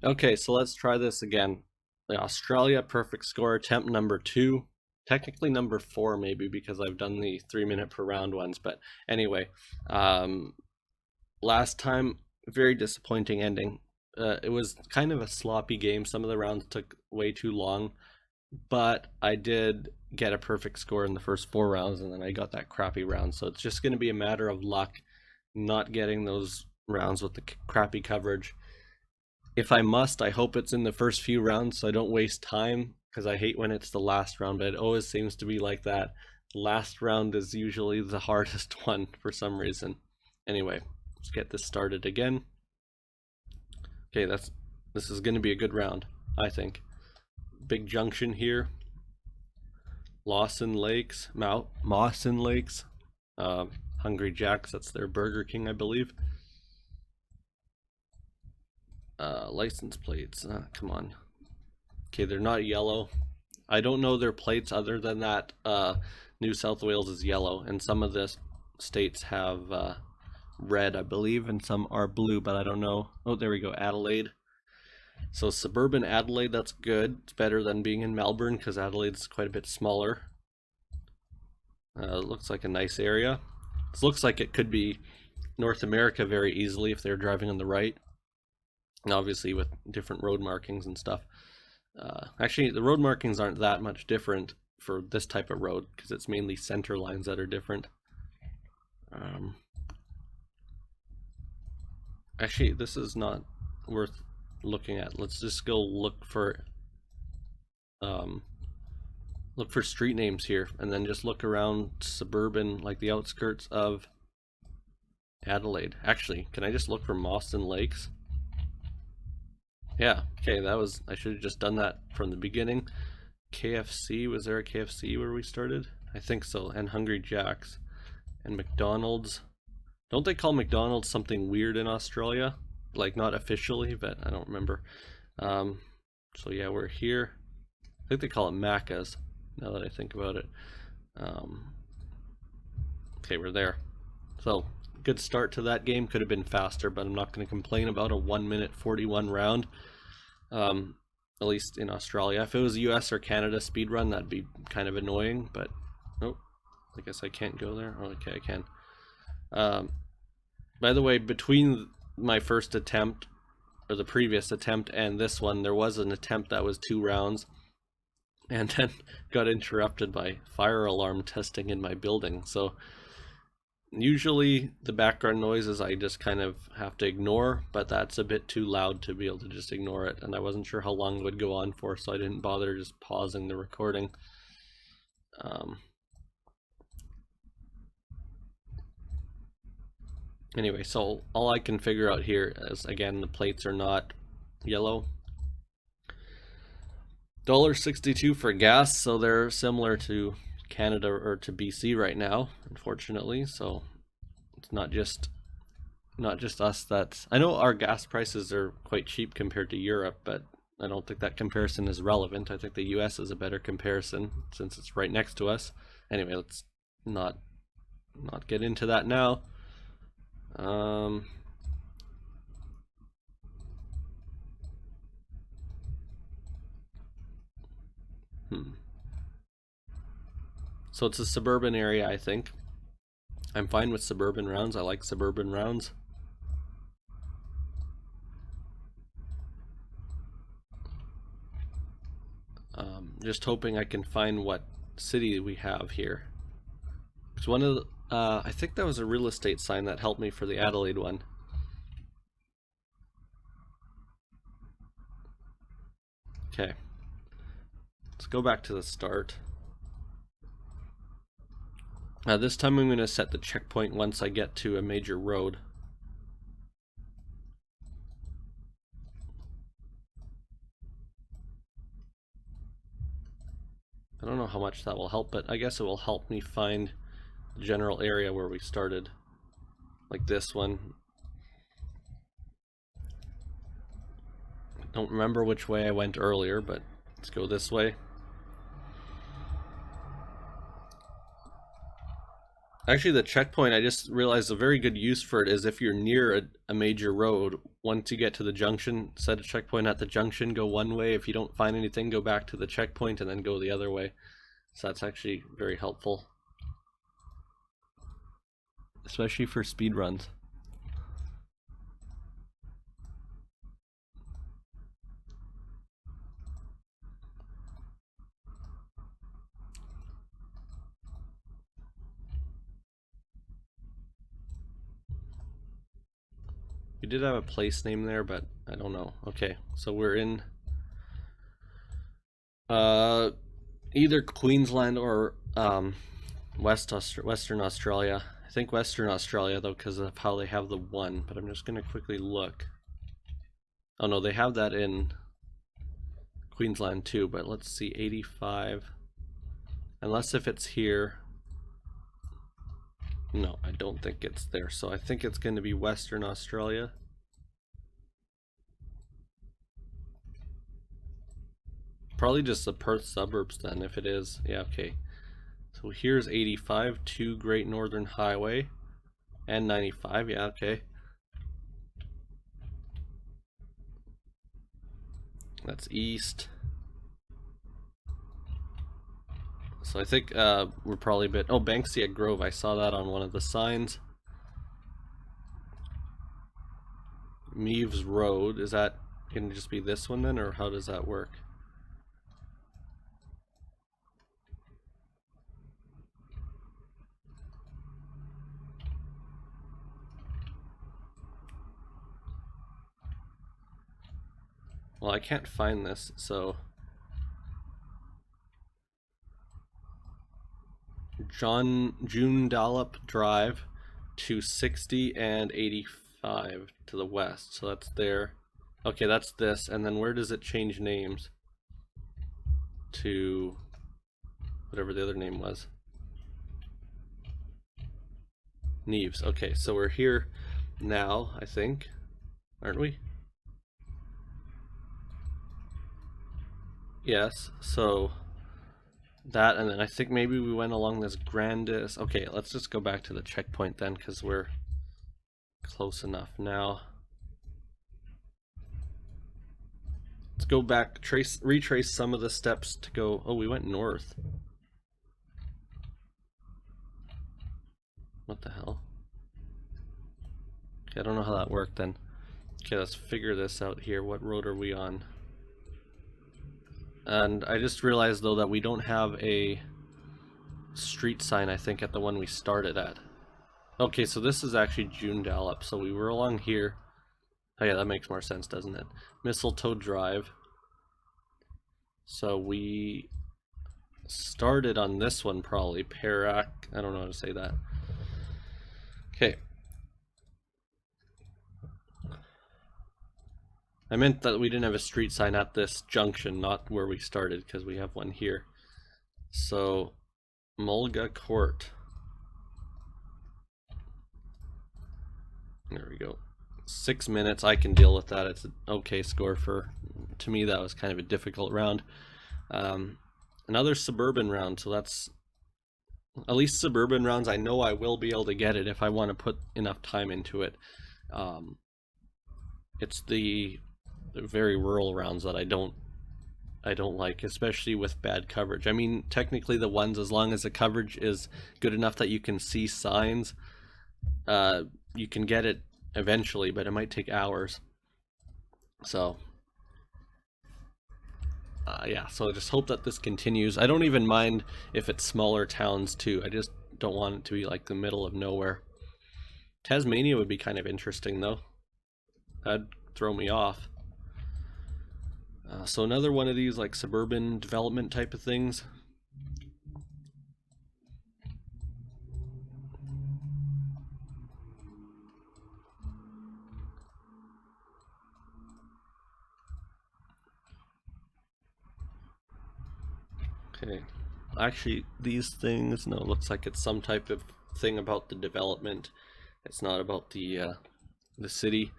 Okay, so let's try this again. The Australia perfect score attempt number 2. Technically number 4 maybe because I've done the 3 minute per round ones, but anyway, um, last time very disappointing ending. It was kind of a sloppy game. Some of the rounds took way too long, but I did get a perfect score in the first 4 rounds, and then I got that crappy round. So it's just going to be a matter of luck, not getting those rounds with the crappy coverage. If I must, I hope it's in the first few rounds so I don't waste time because I hate when it's the last round, but it always seems to be like that. Last round is usually the hardest one for some reason. Anyway, let's get this started again. Okay, this is going to be a good round, I think. Big junction here. Lawson Lakes, Mawson Lakes, Hungry Jack's, that's their Burger King, I believe. License plates, come on. Okay, they're not yellow. I don't know their plates other than that New South Wales is yellow, and some of the states have red, I believe, and some are blue, but I don't know. Oh, there we go, Adelaide. So suburban Adelaide, that's good. It's better than being in Melbourne because Adelaide's quite a bit smaller. Looks like a nice area. This looks like it could be North America very easily if they're driving on the right. And obviously with different road markings and stuff. Actually, the road markings aren't that much different for this type of road because it's mainly center lines that are different. Actually, this is not worth looking at. Let's just go look for street names here, and then just look around suburban, like the outskirts of Adelaide. Actually, can I just look for Mawson Lakes? Yeah, okay, I should have just done that from the beginning. KFC, was there a KFC where we started? I think so, and Hungry Jack's. And McDonald's. Don't they call McDonald's something weird in Australia? Like, not officially, but I don't remember. So yeah, we're here. I think they call it Macca's, now that I think about it. Okay, we're there. So, good start to that game. Could have been faster, but I'm not going to complain about a 1 minute 41 round. At least in Australia. If it was US or Canada speed run, that'd be kind of annoying, but oh, I guess I can't go there. Oh, okay, I can. By the way, between my first attempt, or the previous attempt, and this one, there was an attempt that was 2 rounds, and then got interrupted by fire alarm testing in my building. So usually the background noises I just kind of have to ignore, but that's a bit too loud to be able to just ignore it, and I wasn't sure how long it would go on for, so I didn't bother just pausing the recording. Anyway, so all I can figure out here is, again, the plates are not yellow. $1.62 for gas, so they're similar to Canada or to BC right now, unfortunately. So it's not just us that's, I know our gas prices are quite cheap compared to Europe, but I don't think that comparison is relevant. I think the US is a better comparison since it's right next to us. Anyway, let's not get into that now. So it's a suburban area, I think. I'm fine with suburban rounds. I like suburban rounds. Just hoping I can find what city we have here. It's one of the, I think that was a real estate sign that helped me for the Adelaide one. Okay. Let's go back to the start. This time I'm going to set the checkpoint once I get to a major road. I don't know how much that will help, but I guess it will help me find the general area where we started. Like this one. I don't remember which way I went earlier, but let's go this way. Actually, the checkpoint, I just realized a very good use for it is if you're near a major road, once you get to the junction, set a checkpoint at the junction, go one way. If you don't find anything, go back to the checkpoint and then go the other way. So that's actually very helpful, especially for speed runs. We did have a place name there, but I don't know. Okay, so we're in uh, either Queensland or Western Australia. I think Western Australia though, because of how they have the one. But I'm just gonna quickly look. Oh no, they have that in Queensland too. But let's see, 85. Unless if it's here. No, I don't think it's there. So I think it's going to be Western Australia. Probably just the Perth suburbs then, if it is. Yeah, okay. So here's 85 to Great Northern Highway and 95. Yeah, okay. That's east. So I think we're probably a bit... Oh, Banksia Grove. I saw that on one of the signs. Meaves Road. Is that going to just be this one then, or how does that work? Well, I can't find this, so... Joondalup Drive to 60 and 85 to the west. So that's there. Okay, that's this. And then where does it change names? To whatever the other name was. Neves. Okay, so we're here now, I think. Aren't we? Yes, so that, and then I think maybe we went along this grandest. Okay, let's just go back to the checkpoint then, because we're close enough now. Let's go back, retrace some of the steps to go. Oh, we went north. What the hell? Okay, I don't know how that worked then. Okay, let's figure this out here. What road are we on? And I just realized though that we don't have a street sign, I think, at the one we started at. Okay, so this is actually Joondalup, so we were along here. Oh yeah, that makes more sense, doesn't it? Mistletoe Drive. So we started on this one probably, Perak. I don't know how to say that. Okay. I meant that we didn't have a street sign at this junction, not where we started, because we have one here. So, Mulga Court. There we go. 6 minutes, I can deal with that. It's an okay score for, to me that was kind of a difficult round. Another suburban round, so that's, at least suburban rounds, I know I will be able to get it if I want to put enough time into it. It's the very rural rounds that I don't like, especially with bad coverage. I mean, technically the ones, as long as the coverage is good enough that you can see signs, you can get it eventually, but it might take hours. So yeah, so I just hope that this continues. I don't even mind if it's smaller towns too. I just don't want it to be like the middle of nowhere. Tasmania would be kind of interesting though. That'd throw me off. So another one of these like suburban development type of things. Okay, actually these things, no, it looks like it's some type of thing about the development. It's not about the city.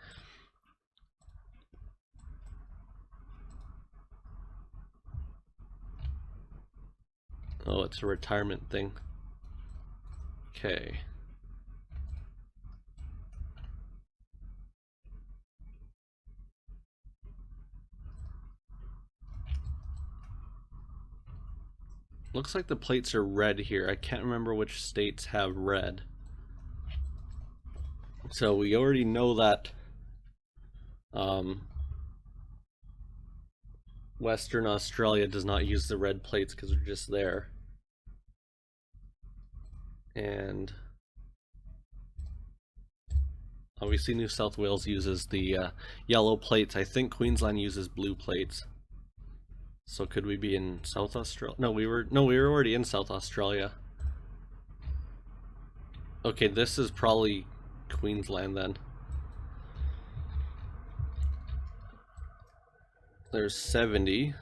Oh, it's a retirement thing. Okay. Looks like the plates are red here. I can't remember which states have red. So we already know that Western Australia does not use the red plates because they're just there. And obviously New South Wales uses the yellow plates. I think Queensland uses blue plates. So could we be in South Australia? No, we were already in South Australia. Okay, this is probably Queensland then. There's 70.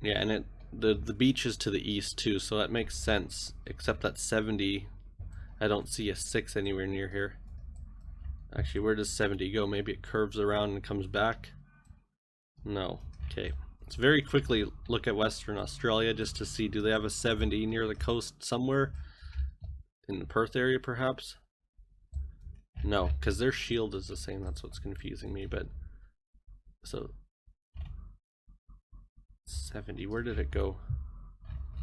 Yeah, and the beach is to the east too, so that makes sense. Except that 70, I don't see a 6 anywhere near here. Actually, where does 70 go? Maybe it curves around and comes back? No. Okay. Let's very quickly look at Western Australia just to see, do they have a 70 near the coast somewhere? In the Perth area, perhaps? No, because their shield is the same. That's what's confusing me, but... So... 70, where did it go?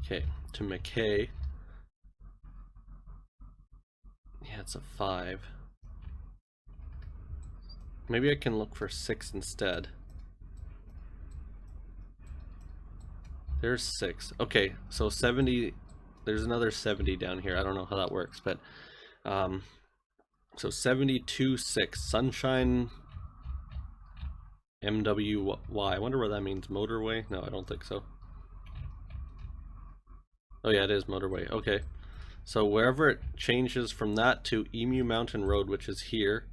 Okay, to McKay. Yeah, it's a 5. Maybe I can look for 6 instead. There's 6. Okay, so 70, there's another 70 down here. I don't know how that works, but so 72, 6. Sunshine MWY. I wonder what that means. Motorway? No, I don't think so. Oh yeah, it is motorway. Okay. So wherever it changes from that to Emu Mountain Road, which is here.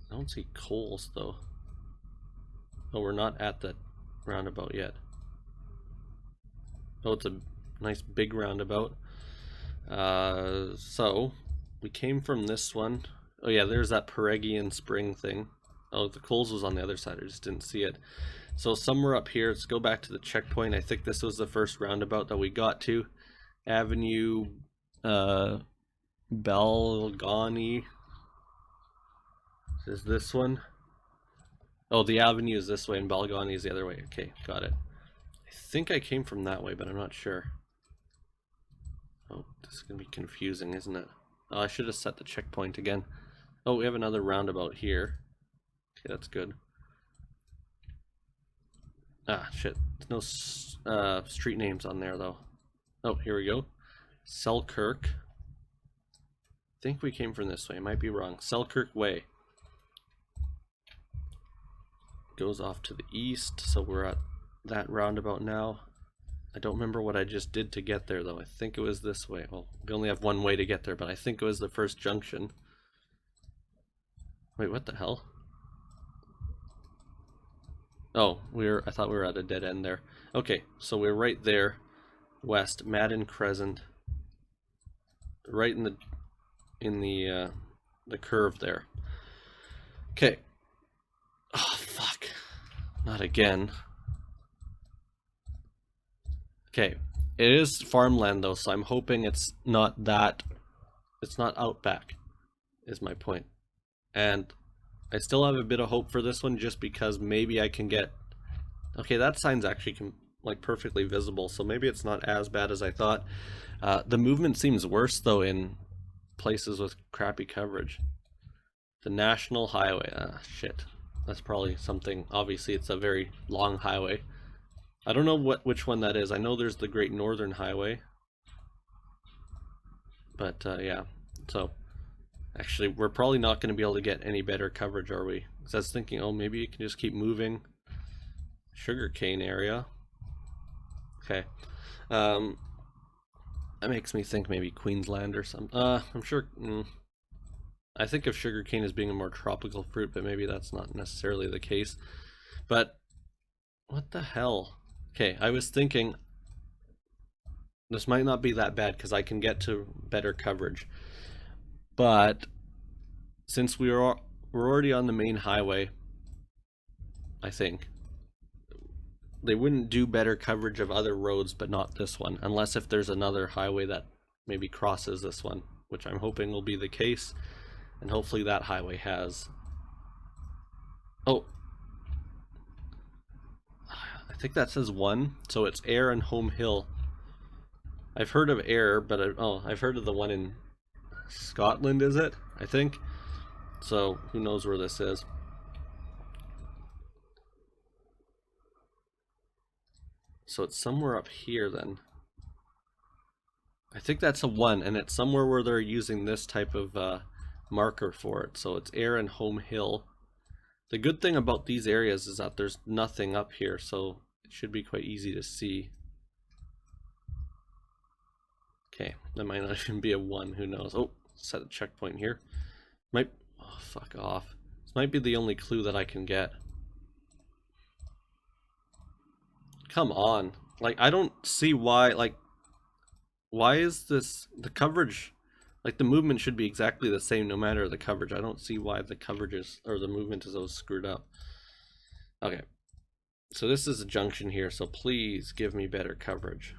I don't see Coles though. Oh, we're not at that roundabout yet. Oh, it's a nice big roundabout. So we came from this one. Oh yeah, there's that Peregian Spring thing. Oh, the Coles was on the other side. I just didn't see it. So somewhere up here, let's go back to the checkpoint. I think this was the first roundabout that we got to. Avenue Balgani. Is this one? Oh, the avenue is this way and Balgani is the other way. Okay, got it. I think I came from that way, but I'm not sure. Oh, this is going to be confusing, isn't it? Oh, I should have set the checkpoint again. Oh, we have another roundabout here. Okay, that's good. Ah, shit. There's no street names on there, though. Oh, here we go. Selkirk. I think we came from this way. I might be wrong. Selkirk Way. Goes off to the east, so we're at that roundabout now. I don't remember what I just did to get there, though. I think it was this way. Well, we only have one way to get there, but I think it was the first junction. Wait, what the hell? Oh, I thought we were at a dead end there. Okay, so we're right there, west, Madden Crescent, right in the curve there. Okay. Oh fuck! Not again. Okay, it is farmland though, so I'm hoping it's not outback, is my point. And I still have a bit of hope for this one just because maybe I can get... Okay, that sign's actually like perfectly visible, so maybe it's not as bad as I thought. The movement seems worse though in places with crappy coverage. The National Highway, shit. That's probably something, obviously it's a very long highway. I don't know which one that is. I know there's the Great Northern Highway. But yeah, so actually we're probably not going to be able to get any better coverage, are we? Because I was thinking, oh, maybe you can just keep moving. Sugarcane area. Okay. That makes me think maybe Queensland or something. I'm sure... I think of sugarcane as being a more tropical fruit, but maybe that's not necessarily the case. But what the hell? Okay, I was thinking this might not be that bad because I can get to better coverage. But since we're already on the main highway, I think. They wouldn't do better coverage of other roads, but not this one, unless if there's another highway that maybe crosses this one, which I'm hoping will be the case, and hopefully that highway has. Oh, I think that says 1, so it's Ayr and Home Hill. I've heard of Ayr, but I've heard of the one in Scotland, is it? I think. So who knows where this is. So it's somewhere up here then. I think that's a 1, and it's somewhere where they're using this type of marker for it. So it's Ayr and Home Hill. The good thing about these areas is that there's nothing up here, so it should be quite easy to see. Okay, that might not even be a 1, who knows. Oh, set a checkpoint here. Oh, fuck off. This might be the only clue that I can get. Come on. Like, I don't see why, like, why is this, the coverage, like the movement should be exactly the same no matter the coverage. I don't see why the coverage is, or the movement is so screwed up. Okay, so this is a junction here, so please give me better coverage.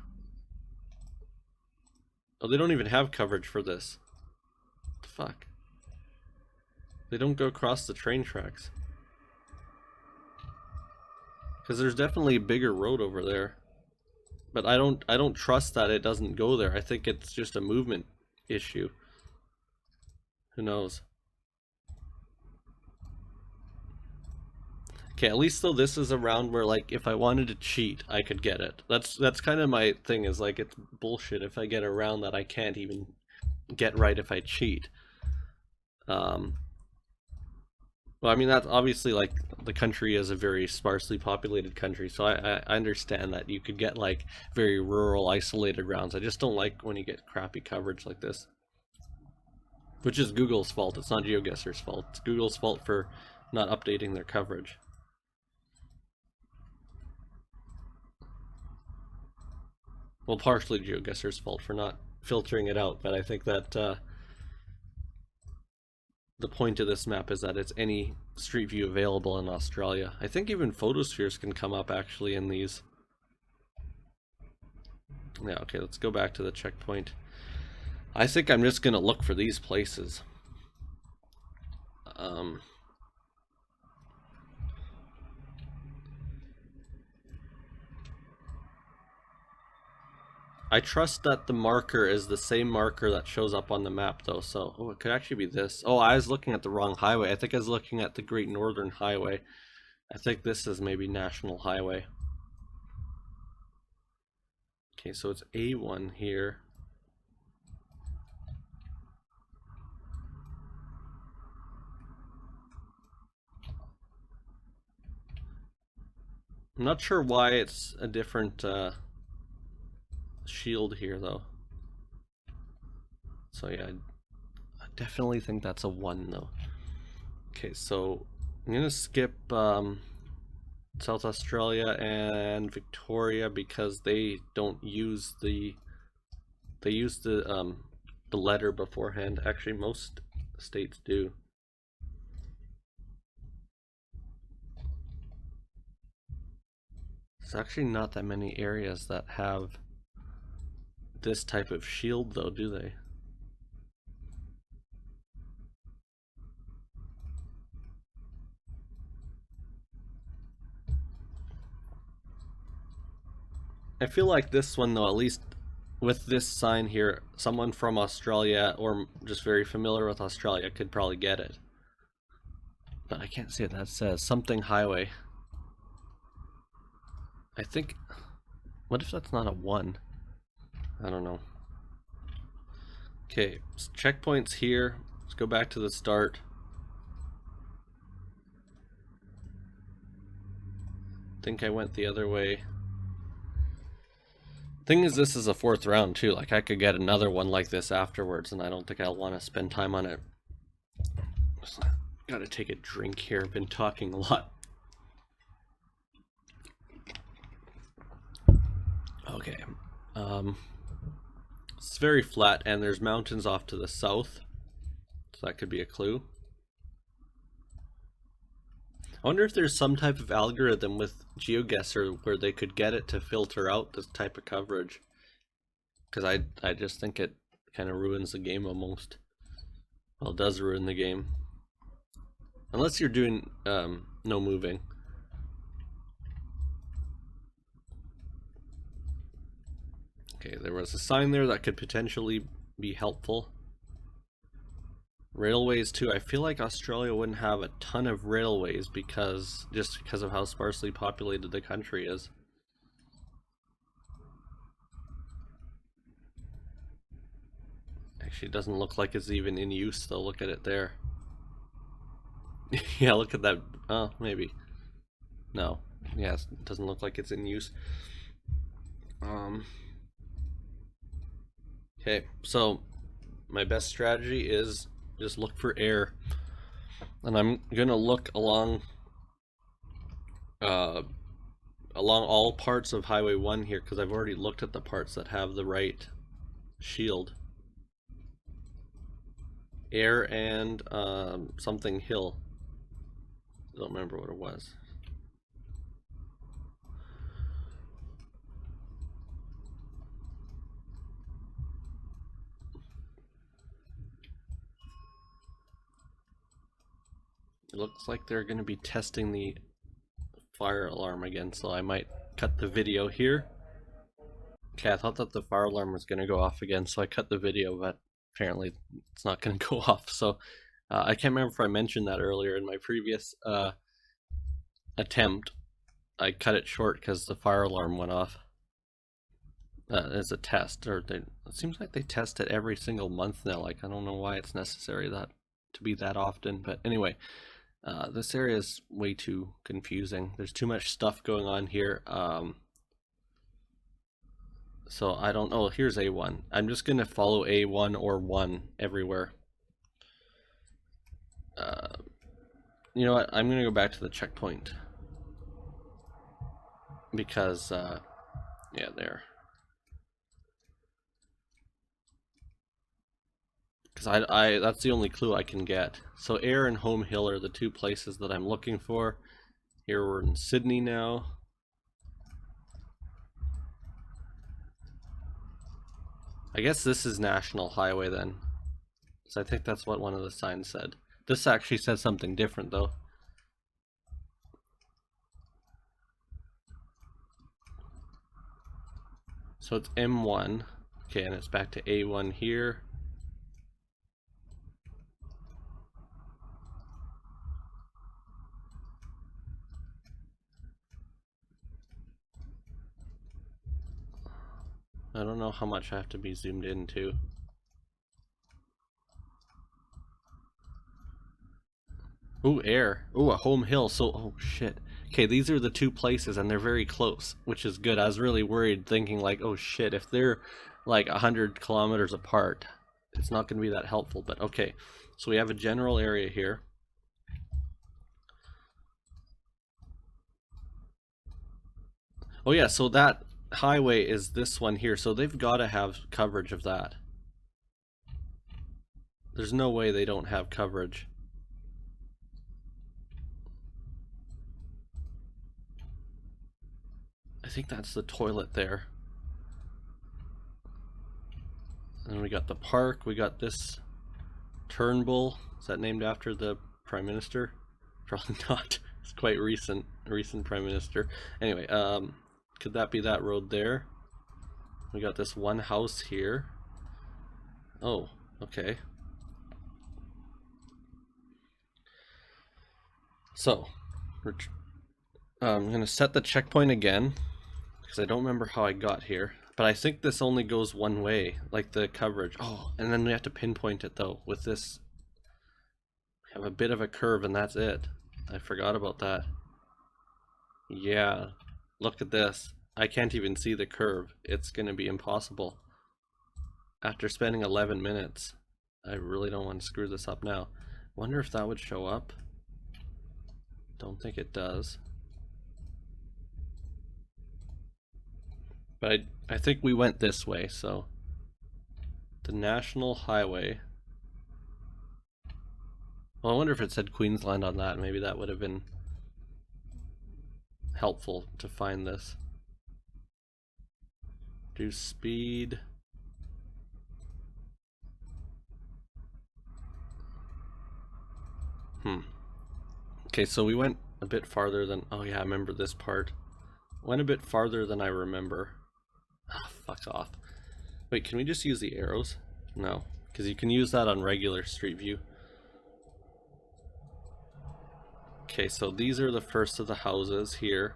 Oh, they don't even have coverage for this. What the fuck? They don't go across the train tracks. Because there's definitely a bigger road over there. But I don't trust that it doesn't go there. I think it's just a movement issue. Who knows? Okay, at least though this is around where, like, if I wanted to cheat, I could get it. That's kind of my thing, is like, it's bullshit if I get around that I can't even get right if I cheat. Well, I mean, that's obviously, like, the country is a very sparsely populated country, so I understand that you could get, like, very rural, isolated rounds. I just don't like when you get crappy coverage like this. Which is Google's fault, it's not GeoGuessr's fault. It's Google's fault for not updating their coverage. Well, partially GeoGuessr's fault for not filtering it out, but I think that the point of this map is that it's any street view available in Australia. I think even photospheres can come up actually in these. Yeah, okay, let's go back to the checkpoint. I think I'm just gonna look for these places. I trust that the marker is the same marker that shows up on the map though, so, oh, it could actually be this. Oh, I was looking at the wrong highway. I think I was looking at the Great Northern Highway. I think this is maybe National Highway. Okay, so it's A1 here. I'm not sure why it's a different shield here though. So yeah, I definitely think that's a 1 though. Okay, so I'm gonna skip South Australia and Victoria because they don't use the letter beforehand. Actually, most states do. There's actually not that many areas that have this type of shield though, do they? I feel like this one though, at least with this sign here, someone from Australia or just very familiar with Australia could probably get it. But I can't see what that says. Something highway. I think, what if that's not a 1? I don't know. Okay, checkpoints here. Let's go back to the start. I think I went the other way. Thing is, this is a 4th round too. Like, I could get another one like this afterwards, and I don't think I'll want to spend time on it. Gotta take a drink here. I've been talking a lot. Okay. It's very flat, and there's mountains off to the south, so that could be a clue. I wonder if there's some type of algorithm with GeoGuessr where they could get it to filter out this type of coverage. Because I just think it kind of ruins the game almost. Well, it does ruin the game. Unless you're doing no moving. Okay, there was a sign there that could potentially be helpful. Railways too. I feel like Australia wouldn't have a ton of railways because of how sparsely populated the country is. Actually, it doesn't look like it's even in use though. Look at it there. Yeah, look at that. Oh, maybe. No. Yes, it doesn't look like it's in use. Okay, so my best strategy is just look for air. And I'm gonna look along along all parts of Highway 1 here because I've already looked at the parts that have the right shield. Air and something hill. I don't remember what it was. It looks like they're going to be testing the fire alarm again, so I might cut the video here. Okay, I thought that the fire alarm was going to go off again, so I cut the video, but apparently it's not going to go off. So I can't remember if I mentioned that earlier in my previous attempt. I cut it short because the fire alarm went off as a test. It seems like they test it every single month now. Like, I don't know why it's necessary to be that often, but anyway. This area is way too confusing. There's too much stuff going on here. So I don't know. Here's A1. I'm just going to follow A1 or 1 everywhere. You know what? I'm going to go back to the checkpoint. Because, yeah, there. Because that's the only clue I can get. So Ayr and Home Hill are the two places that I'm looking for. Here we're in Sydney now. I guess this is National Highway then. So I think that's what one of the signs said. This actually says something different though. So it's M1. Okay, and it's back to A1 here. I don't know how much I have to be zoomed into. Ooh, Ayr. Ooh, a Home Hill. So, oh shit. Okay, these are the two places and they're very close, which is good. I was really worried thinking like, oh shit, if they're like 100 kilometers apart, it's not going to be that helpful, but okay. So we have a general area here. Oh yeah, so that highway is this one here, so they've got to have coverage of that. There's no way they don't have coverage. I think that's the toilet there. And we got the park, we got this Turnbull. Is that named after the Prime Minister? Probably not. It's quite recent Prime Minister. Anyway, could that be that road there? We got this one house here. Oh, okay. So, I'm going to set the checkpoint again, because I don't remember how I got here. But I think this only goes one way, like the coverage. Oh, and then we have to pinpoint it though. With this, we have a bit of a curve and that's it. I forgot about that. Yeah, look at this. I can't even see the curve. It's going to be impossible. After spending 11 minutes, I really don't want to screw this up now. Wonder if that would show up. Don't think it does. But I think we went this way, so the National Highway. Well, I wonder if it said Queensland on that. Maybe that would have been helpful to find this. Do speed. Okay, so we went a bit farther than, oh yeah, I remember this part. Went a bit farther than I remember. Ah, fuck off. Wait, can we just use the arrows? No, because you can use that on regular Street View. Okay, so these are the first of the houses here.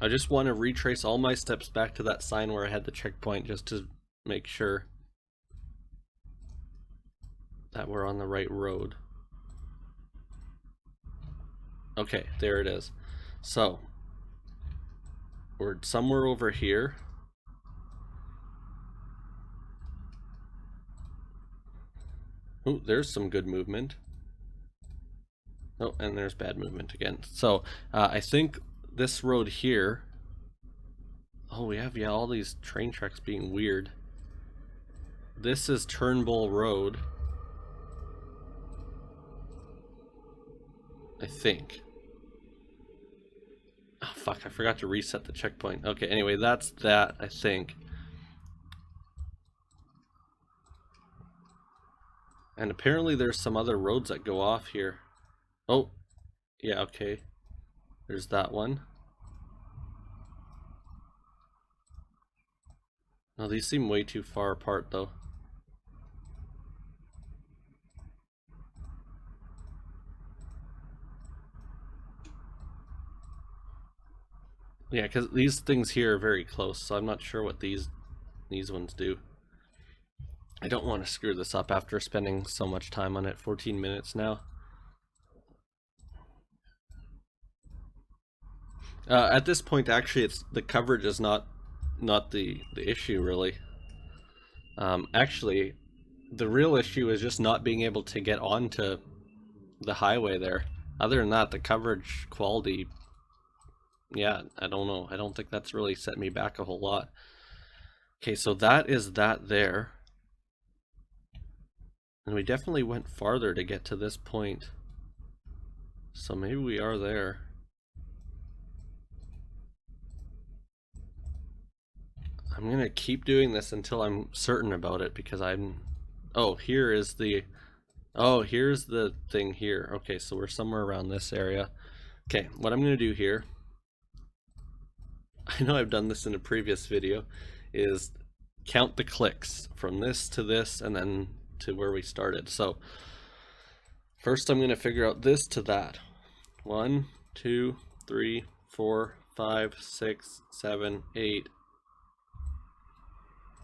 I just want to retrace all my steps back to that sign where I had the checkpoint just to make sure that we're on the right road. Okay, there it is. So, we're somewhere over here. Oh, there's some good movement. Oh, and there's bad movement again. So, I think this road here... Oh, we have, yeah, all these train tracks being weird. This is Turnbull Road. I think. Oh, fuck, I forgot to reset the checkpoint. Okay, anyway, that's that, I think. And apparently there's some other roads that go off here. Oh, yeah, okay. There's that one. No, these seem way too far apart, though. Yeah, because these things here are very close, so I'm not sure what these ones do. I don't want to screw this up after spending so much time on it. 14 minutes now. At this point, actually, it's the coverage is not the issue, really. Actually, the real issue is just not being able to get onto the highway there. Other than that, the coverage quality, yeah, I don't know. I don't think that's really set me back a whole lot. Okay, so that is that there. And we definitely went farther to get to this point. So maybe we are there. I'm gonna keep doing this until I'm certain about it because I'm... Oh, here is the... Oh, here's the thing here. Okay, so we're somewhere around this area. Okay, what I'm gonna do here... I know I've done this in a previous video, is count the clicks from this to this and then to where we started. So first I'm going to figure out this to that. 1, 2, 3, 4, 5, 6, 7, 8,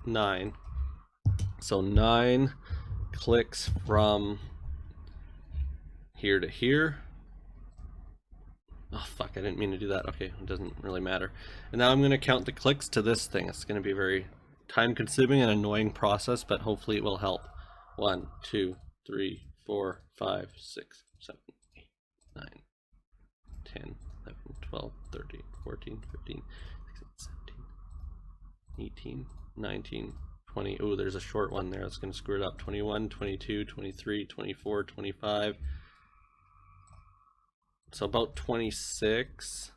9. So 9 clicks from here to here. Oh fuck, I didn't mean to do that. Okay, it doesn't really matter. And now I'm going to count the clicks to this thing. It's going to be a very time consuming and annoying process, but hopefully it will help. 1, 2, 3, 4, 5, 6, 7, 8, 9, 10, 11, 12, 13, 14, 15, 16, 17, 18, 19, 20. Oh, there's a short one there. That's going to screw it up. 21, 22, 23, 24, 25. So about 26.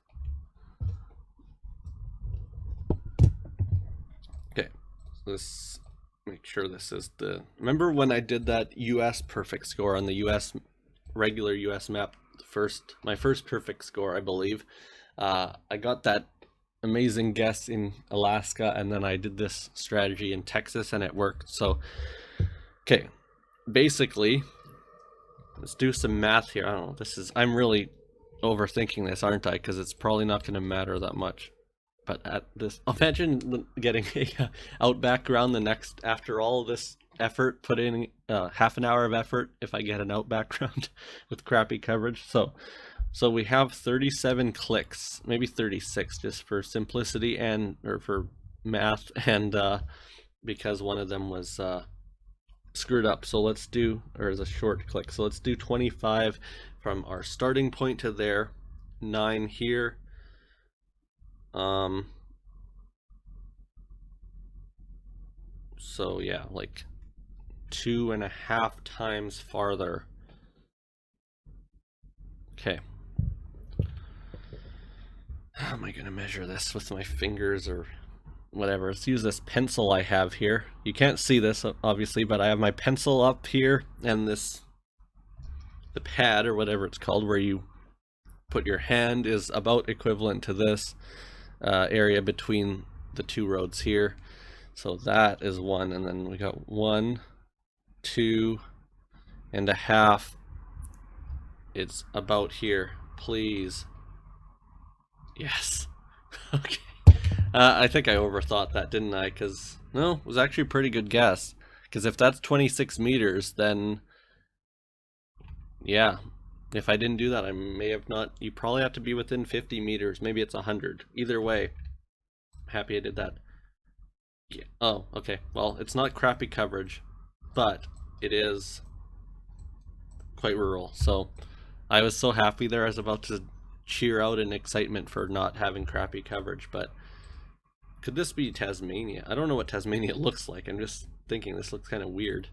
Okay, so this, make sure this is the, remember when I did that US perfect score on the US, regular US map, my first perfect score, I believe. I got that amazing guess in Alaska, and then I did this strategy in Texas, and it worked. So, okay, basically, let's do some math here. I don't know, I'm really overthinking this, aren't I? Because it's probably not going to matter that much. But at this, imagine getting a Outback round the next, after all this effort, put in half an hour of effort if I get an Outback round with crappy coverage. So we have 37 clicks, maybe 36 just for simplicity and, or for math, and because one of them was screwed up. So let's do, or as a short click. So let's do 25 from our starting point to there, 9 here. So yeah, like 2.5 times farther Okay. How am I going to measure this with my fingers or whatever? Let's use this pencil I have here. You can't see this, obviously, but I have my pencil up here and the pad or whatever it's called where you put your hand is about equivalent to this area between the two roads here. So that is 1, and then we got 1, 2.5. It's about here. Please. Yes. Okay. I think I overthought that, didn't I? Because, no, it was actually a pretty good guess. Because if that's 26 meters, then, yeah. If I didn't do that, I may have not. You probably have to be within 50 meters. Maybe it's 100. Either way, happy I did that. Yeah. Oh, okay. Well, it's not crappy coverage, but it is quite rural. So I was so happy there. I was about to cheer out in excitement for not having crappy coverage, but could this be Tasmania? I don't know what Tasmania looks like. I'm just thinking this looks kind of weird.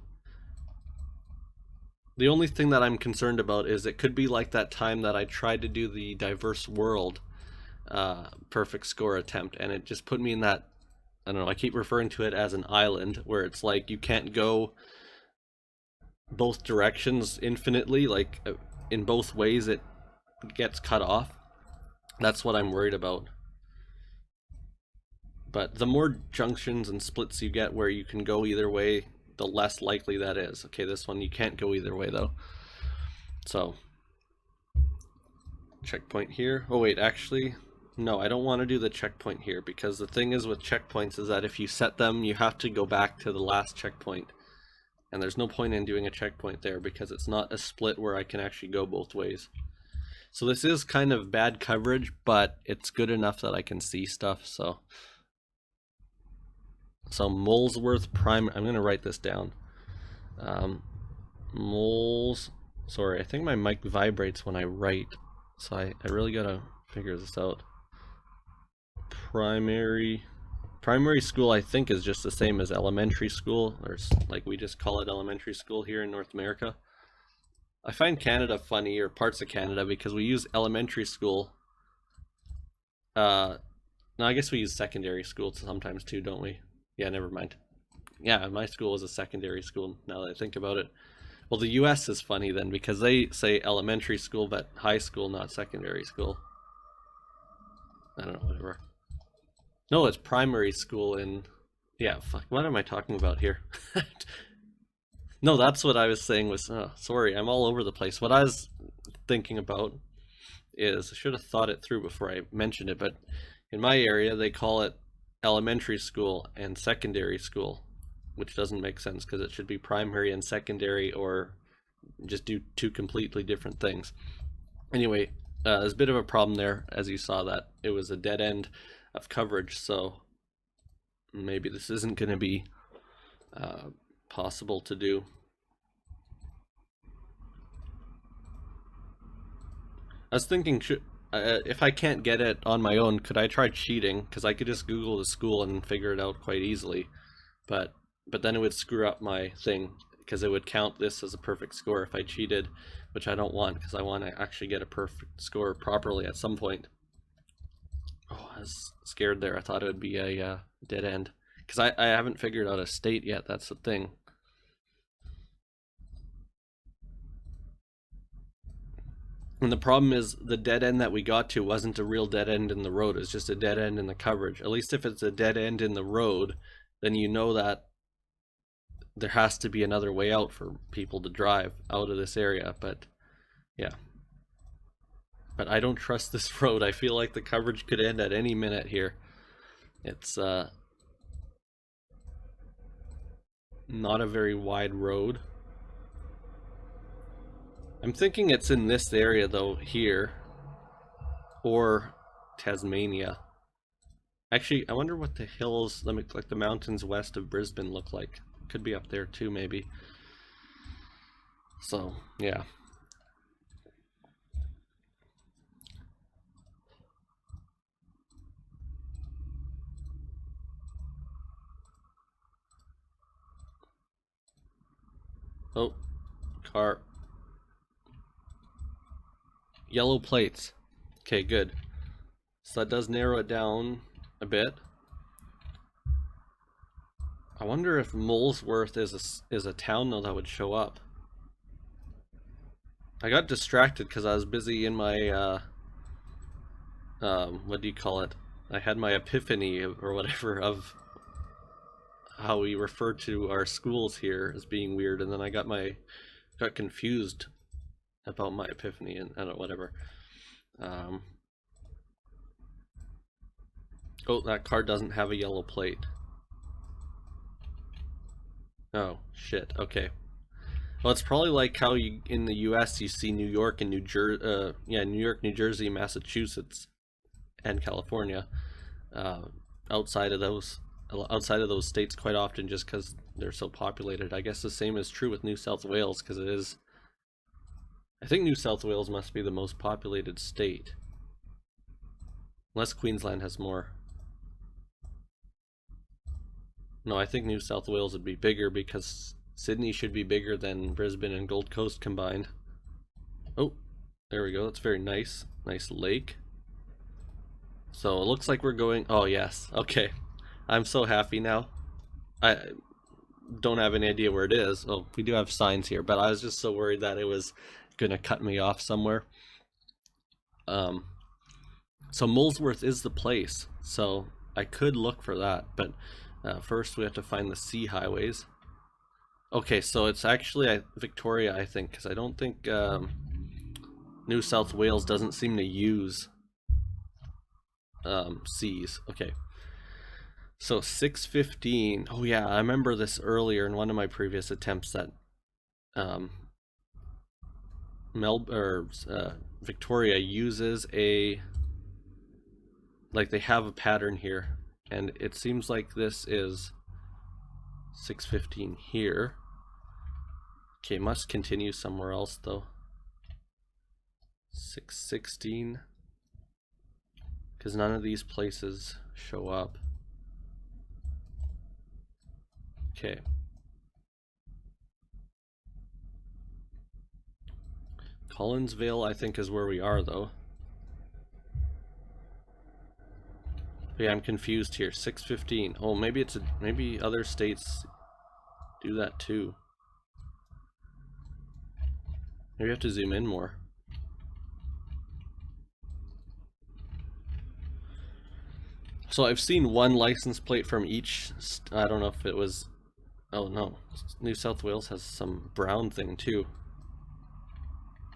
The only thing that I'm concerned about is it could be like that time that I tried to do the diverse world perfect score attempt, and it just put me in that, I don't know, I keep referring to it as an island where it's like you can't go both directions infinitely, like in both ways it gets cut off. That's what I'm worried about. But the more junctions and splits you get where you can go either way, the less likely that is. Okay, this one you can't go either way though. So, checkpoint here. Oh wait, actually, no, I don't want to do the checkpoint here because the thing is with checkpoints is that if you set them, you have to go back to the last checkpoint. And there's no point in doing a checkpoint there because it's not a split where I can actually go both ways. So this is kind of bad coverage, but it's good enough that I can see stuff, so Molesworth Primary, I'm going to write this down. Moles, sorry, I think my mic vibrates when I write, so I really got to figure this out. Primary school I think is just the same as elementary school, or like we just call it elementary school here in North America. I find Canada funny, or parts of Canada, because we use elementary school. No, I guess we use secondary school sometimes too, don't we? Yeah, never mind. Yeah, my school was a secondary school, now that I think about it. Well, the US is funny then, because they say elementary school, but high school, not secondary school. I don't know, whatever. No, it's primary school in... Yeah, fuck, what am I talking about here? No, that's what I was saying was... Oh, sorry, I'm all over the place. What I was thinking about is... I should have thought it through before I mentioned it, but in my area, they call it elementary school and secondary school, which doesn't make sense because it should be primary and secondary, or just do two completely different things. Anyway, there's a bit of a problem there, as you saw that it was a dead end of coverage, so maybe this isn't going to be possible to do. I was thinking, if I can't get it on my own, could I try cheating? Because I could just Google the school and figure it out quite easily. But then it would screw up my thing, because it would count this as a perfect score if I cheated, which I don't want, because I want to actually get a perfect score properly at some point. Oh, I was scared there. I thought it would be a dead end. Because I haven't figured out a state yet, that's the thing. And the problem is the dead end that we got to wasn't a real dead end in the road. It's just a dead end in the coverage. At least if it's a dead end in the road, then you know that there has to be another way out for people to drive out of this area. But yeah. But I don't trust this road. I feel like the coverage could end at any minute here. It's not a very wide road. I'm thinking it's in this area though, here, or Tasmania. Actually, I wonder what the hills, like the mountains west of Brisbane look like. Could be up there too, maybe. So, yeah. Oh, car. Yellow plates. Okay, good. So that does narrow it down a bit. I wonder if Molesworth is a town though that would show up. I got distracted because I was busy in my what do you call it? I had my epiphany or whatever of how we refer to our schools here as being weird, and then I got confused about my epiphany and I don't know, whatever. Oh, that car doesn't have a yellow plate. Oh shit. Okay. Well, it's probably like how you in the U.S. you see New York and New York, New Jersey, Massachusetts, and California. Uh, outside of those, outside of those states, quite often, just because they're so populated. I guess the same is true with New South Wales, because it is. I think New South Wales must be the most populated state, unless Queensland has more. No, I think New South Wales would be bigger because Sydney should be bigger than Brisbane and Gold Coast combined. Oh, there we go. That's very nice. Nice lake. So it looks like we're going. Oh, yes. Okay. I'm so happy now. I don't have any idea where it is. Oh, we do have signs here, but I was just so worried that it was going to cut me off somewhere. So Molesworth is the place. So I could look for that, but first we have to find the sea highways. Okay, so it's actually Victoria, I think, because I don't think New South Wales doesn't seem to use seas. Okay. So 615. Oh yeah, I remember this earlier in one of my previous attempts that Victoria uses they have a pattern here, and it seems like this is 615 here. Okay, must continue somewhere else though. 616, because none of these places show up. Okay. Collinsville, I think, is where we are though. But yeah, I'm confused here. 615. Oh, maybe maybe other states do that too. Maybe you have to zoom in more. So I've seen one license plate from each. I don't know if it was. Oh no, New South Wales has some brown thing too.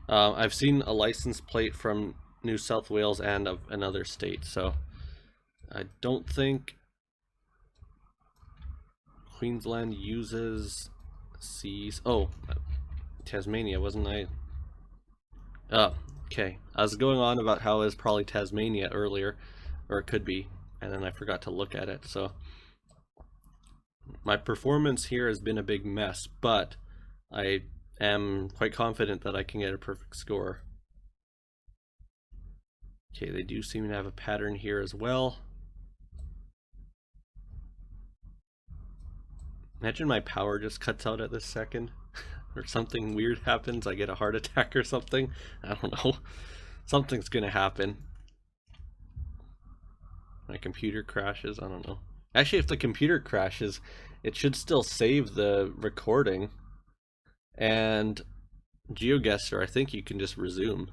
I've seen a license plate from New South Wales and of another state, so I don't think Queensland uses seas. Oh, Tasmania, wasn't I? Oh, okay. I was going on about how it was probably Tasmania earlier, or it could be, and then I forgot to look at it, so my performance here has been a big mess, but I am quite confident that I can get a perfect score. Okay, they do seem to have a pattern here as well. Imagine my power just cuts out at this second, or something weird happens, I get a heart attack or something. I don't know. Something's gonna happen. My computer crashes, I don't know. Actually, if the computer crashes, it should still save the recording. And GeoGuessr, I think you can just resume.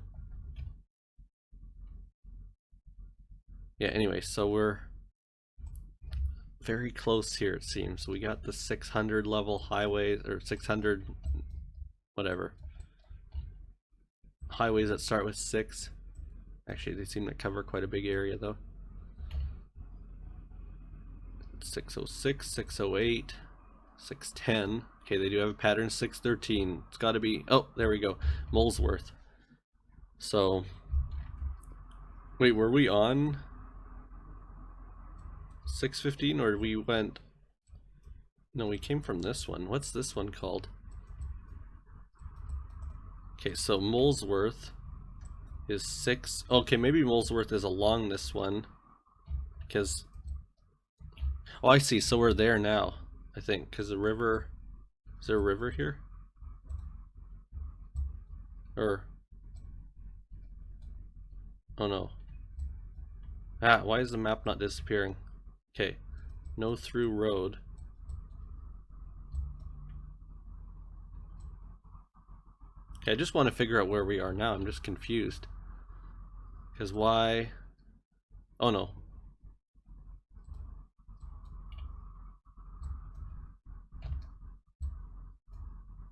Yeah, anyway, so we're very close here, it seems. We got the 600 level highways, or 600 whatever. Highways that start with 6. Actually, they seem to cover quite a big area though. 606, 608, 610. Okay, they do have a pattern. 613. It's got to be. Oh, there we go. Molesworth. So, wait, were we on 615 or we went? No, we came from this one. What's this one called? Okay, so Molesworth is 6. Okay, maybe Molesworth is along this one. Because. Oh, I see. So we're there now, I think. Because the river. Is there a river here? Or. Oh no. Ah, why is the map not disappearing? Okay. No through road. Okay, I just want to figure out where we are now. I'm just confused. Because why? Oh no.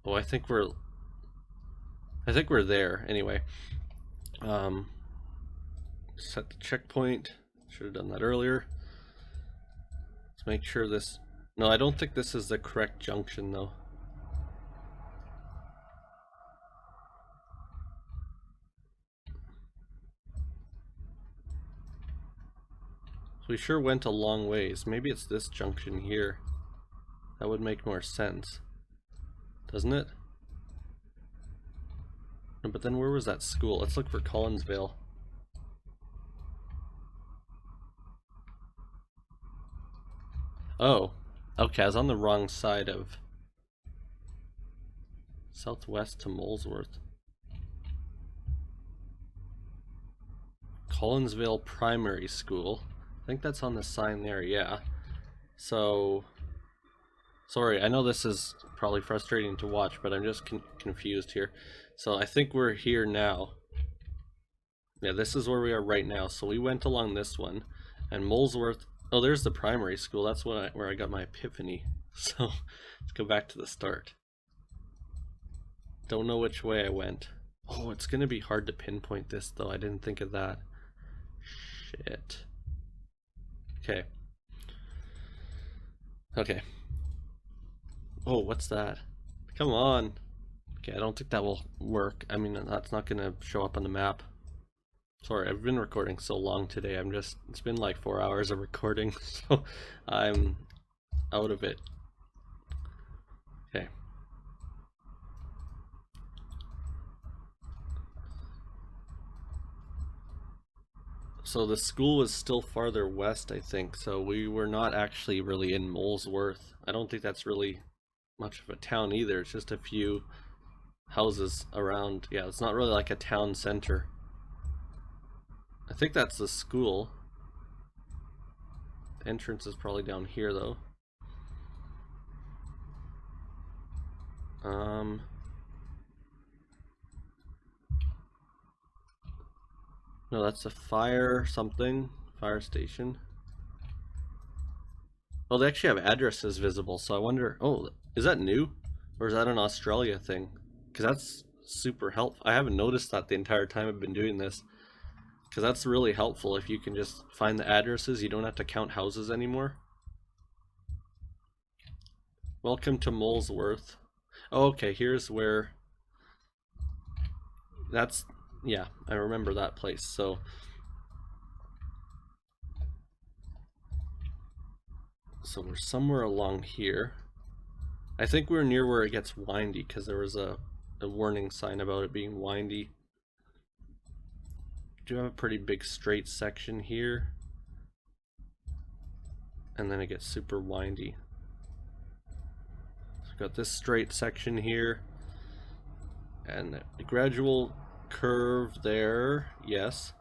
Oh, I think we're there anyway. Set the checkpoint. Should have done that earlier. Let's make sure this... No, I don't think this is the correct junction though. We sure went a long ways. Maybe it's this junction here. That would make more sense. Doesn't it? No, but then where was that school? Let's look for Collinsville. Oh, okay, I was on the wrong side of southwest to Molesworth. Collinsville Primary School. I think that's on the sign there, yeah. So, sorry, I know this is probably frustrating to watch, but I'm just confused here. So I think we're here now. Yeah, this is where we are right now. So we went along this one, and Molesworth... Oh, there's the primary school. That's where I got my epiphany. So let's go back to the start. Don't know which way I went. Oh, it's gonna be hard to pinpoint this though. I didn't think of that. Shit. Okay. Okay. Oh, what's that? Come on. Okay, I don't think that will work. I mean, that's not gonna show up on the map. Sorry, I've been recording so long today. It's been like 4 hours of recording, so I'm out of it. Okay. So the school was still farther west, I think, so we were not actually really in Molesworth. I don't think that's really much of a town either. It's just a few houses around. Yeah, it's not really like a town center. I think that's the school. The entrance is probably down here though. No, that's a fire station. Oh, they actually have addresses visible, so I wonder, oh, is that new? Or is that an Australia thing? Because that's super helpful. I haven't noticed that the entire time I've been doing this. Because that's really helpful if you can just find the addresses, you don't have to count houses anymore. Welcome to Molesworth. Oh, okay, here's where... That's... Yeah, I remember that place, so... So we're somewhere along here. I think we're near where it gets windy, because there was a warning sign about it being windy. Do have a pretty big straight section here. And then it gets super windy. So we've got this straight section here. And a gradual curve there, yes.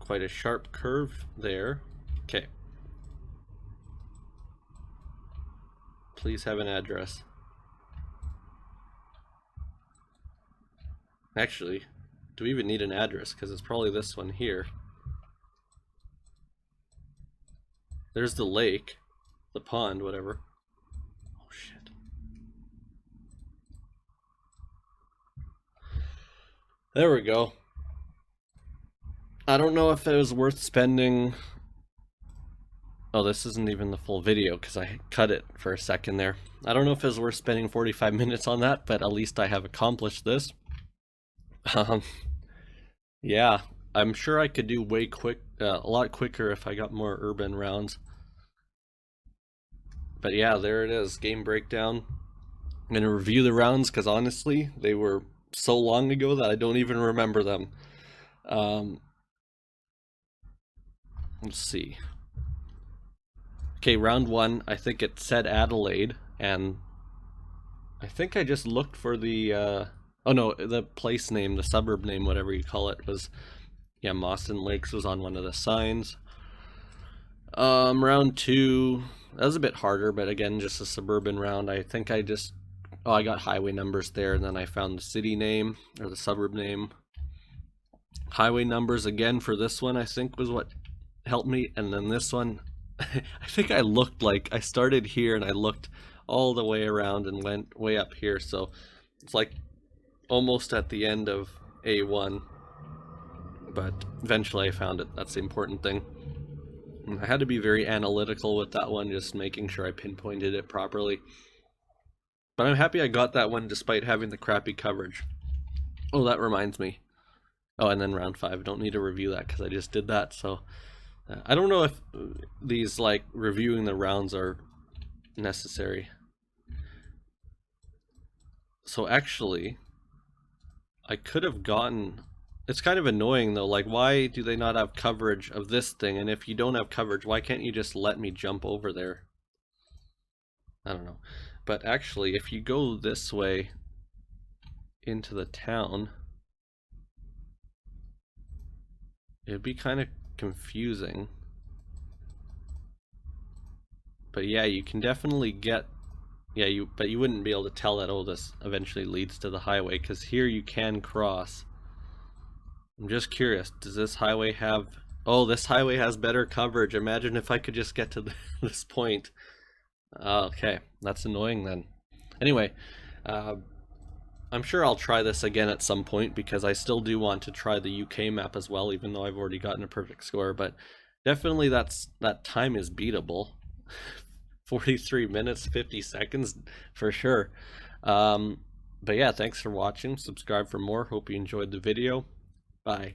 Quite a sharp curve there. Okay. Please have an address. Actually, do we even need an address? Because it's probably this one here. There's the lake, the pond, whatever. Oh shit. There we go. I don't know if it was worth spending... Oh, this isn't even the full video because I cut it for a second there. I don't know if it was worth spending 45 minutes on that, but at least I have accomplished this. Yeah, I'm sure I could do a lot quicker if I got more urban rounds. But yeah, there it is, game breakdown. I'm gonna review the rounds because honestly, they were so long ago that I don't even remember them. Let's see. Okay, round one, I think it said Adelaide, and I think I just looked for the Oh no, the place name, the suburb name, whatever you call it, was, yeah, Mawson Lakes was on one of the signs. Round two, that was a bit harder, but again, just a suburban round. I think I just, oh, I got highway numbers there, and then I found the city name, or the suburb name. Highway numbers again for this one, I think, was what helped me. And then this one, I think I looked like, I started here and I looked all the way around and went way up here. So it's like almost at the end of A1, but eventually I found it. That's the important thing. I had to be very analytical with that one, just making sure I pinpointed it properly. But I'm happy I got that one despite having the crappy coverage. Oh, that reminds me. Oh, and then round five. Don't need to review that because I just did that. So I don't know if these, like, reviewing the rounds are necessary. So actually, I could have gotten, it's kind of annoying though, like, why do they not have coverage of this thing? And if you don't have coverage, why can't you just let me jump over there? I don't know. But actually, if you go this way into the town, it'd be kind of confusing. But yeah, you can definitely get, yeah, but you wouldn't be able to tell that, oh, this eventually leads to the highway, because here you can cross. I'm just curious, does this highway have, oh, this highway has better coverage. Imagine if I could just get to this point. Okay, that's annoying then. Anyway, uh, I'm sure I'll try this again at some point because I still do want to try the UK map as well, even though I've already gotten a perfect score. But definitely that time is beatable. 43 minutes, 50 seconds for sure. But yeah, thanks for watching. Subscribe for more. Hope you enjoyed the video. Bye.